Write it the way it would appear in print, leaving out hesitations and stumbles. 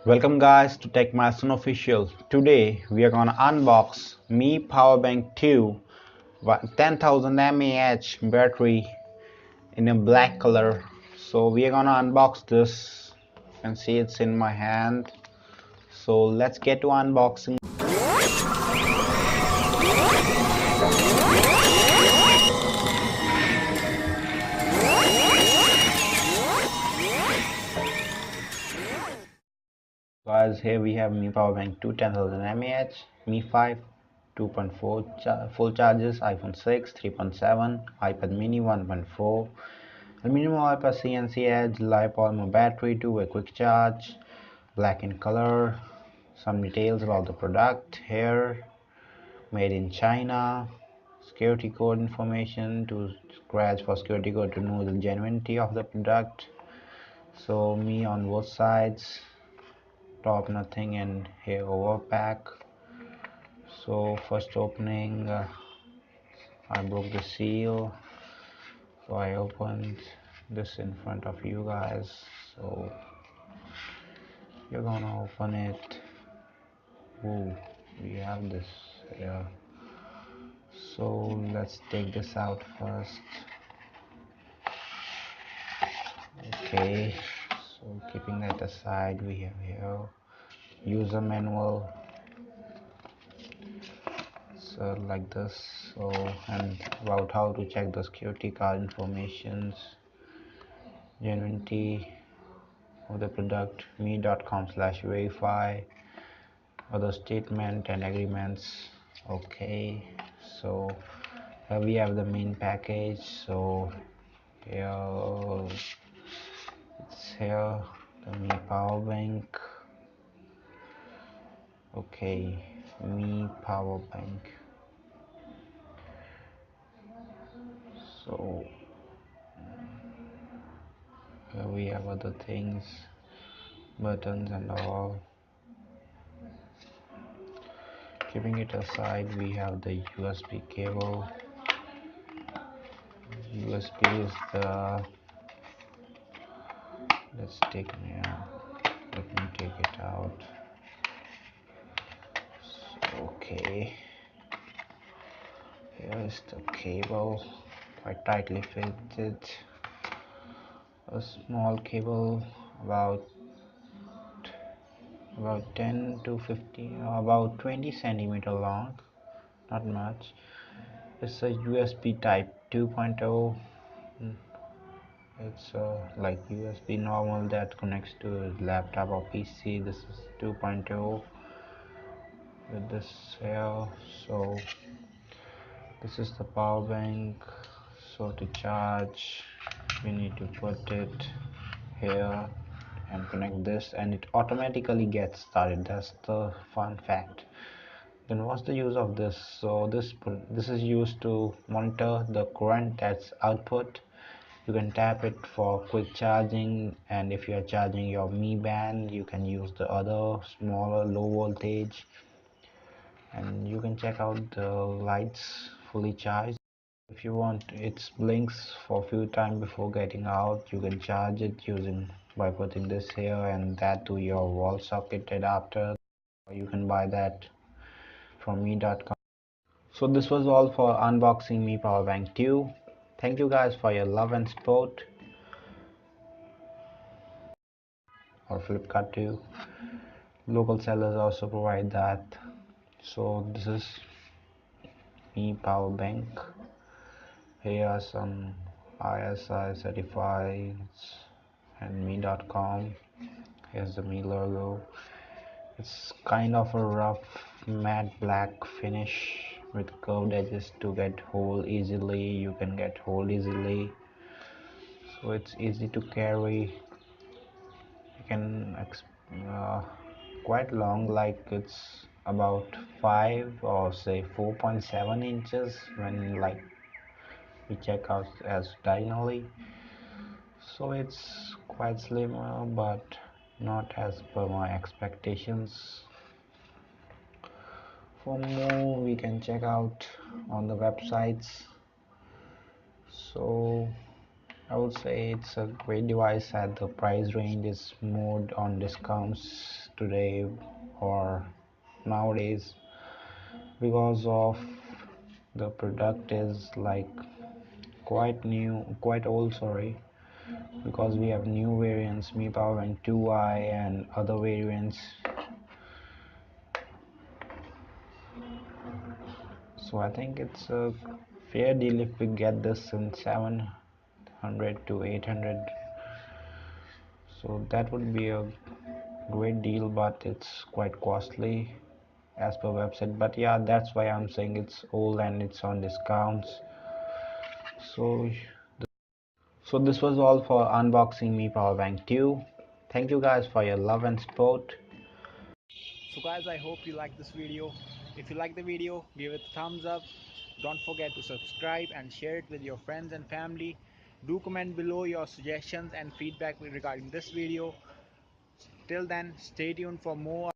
Welcome guys to Tech Milestone Official. Today we are gonna unbox Mi Powerbank 2 10,000 mAh battery in a black color. So we are gonna unbox this. You can see it's in my hand. So let's get to unboxing. Guys, here we have Mi Powerbank 2 10,000 mAh, Mi 5 2.4 full charges, iPhone 6 3.7, iPad mini 1.4, aluminum oil plus CNC edge, LiPo battery, 2-way quick charge, black in color. Some details about the product here: made in China, security code information to scratch for security code to know the genuinity of the product. So Mi on both sides, top nothing, and here over pack. So first opening, I broke the seal, so I opened this in front of you guys. So you're gonna open it. Ooh, we have this here. So let's take this out first. Okay, so keeping that aside, we have here user manual, so like this. So, and about how to check the security card informations, genuinity of the product, me.com/verify, other statement and agreements. Okay, so here we have the main package. So here it's here, the Mi power bank. Okay, Mi power bank. So here we have other things, buttons and all. Keeping it aside, we have the USB cable. USB is the, let's take, yeah, let me take it out. So, okay, here is the cable, quite tightly fitted. A small cable, about 10 to 15, about 20 centimeter long, not much. It's a USB type 2.0. It's like USB normal that connects to laptop or PC. This is 2.0 with this here. So this is the power bank. So to charge, we need to put it here and connect this, and it automatically gets started. That's the fun fact. Then what's the use of this? So this is used to monitor the current that's output. You can tap it for quick charging, and if you are charging your Mi band, you can use the other smaller low voltage, and you can check out the lights fully charged. If you want, it blinks for a few times before getting out. You can charge it using by putting this here and that to your wall socket adapter, or you can buy that from me.com. So this was all for unboxing Mi Powerbank 2. Thank you guys for your love and support. Or Flipkart too. Local sellers also provide that. So this is Mi Powerbank. Here are some ISI certifieds and me.com. Here's the Mi logo. It's kind of a rough matte black finish with curved edges to get hold easily. You can get hold easily, so it's easy to carry. You can quite long, like it's about 5 or say 4.7 inches when like we check out as diagonally. So it's quite slimmer, but not as per my expectations. For more, we can check out on the websites. So I would say it's a great device at the price range is more on discounts today or nowadays because of the product is like quite old, sorry, because we have new variants, Mi Powerbank 2i and other variants. So I think it's a fair deal if we get this in 700 to 800. So that would be a great deal, but it's quite costly as per website. But yeah, that's why I'm saying it's old and it's on discounts. So so this was all for unboxing Mi Powerbank 2. Thank you guys for your love and support. So guys, I hope you like this video. If you like the video, give it a thumbs up. Don't forget to subscribe and share it with your friends and family. Do comment below your suggestions and feedback regarding this video. Till then, stay tuned for more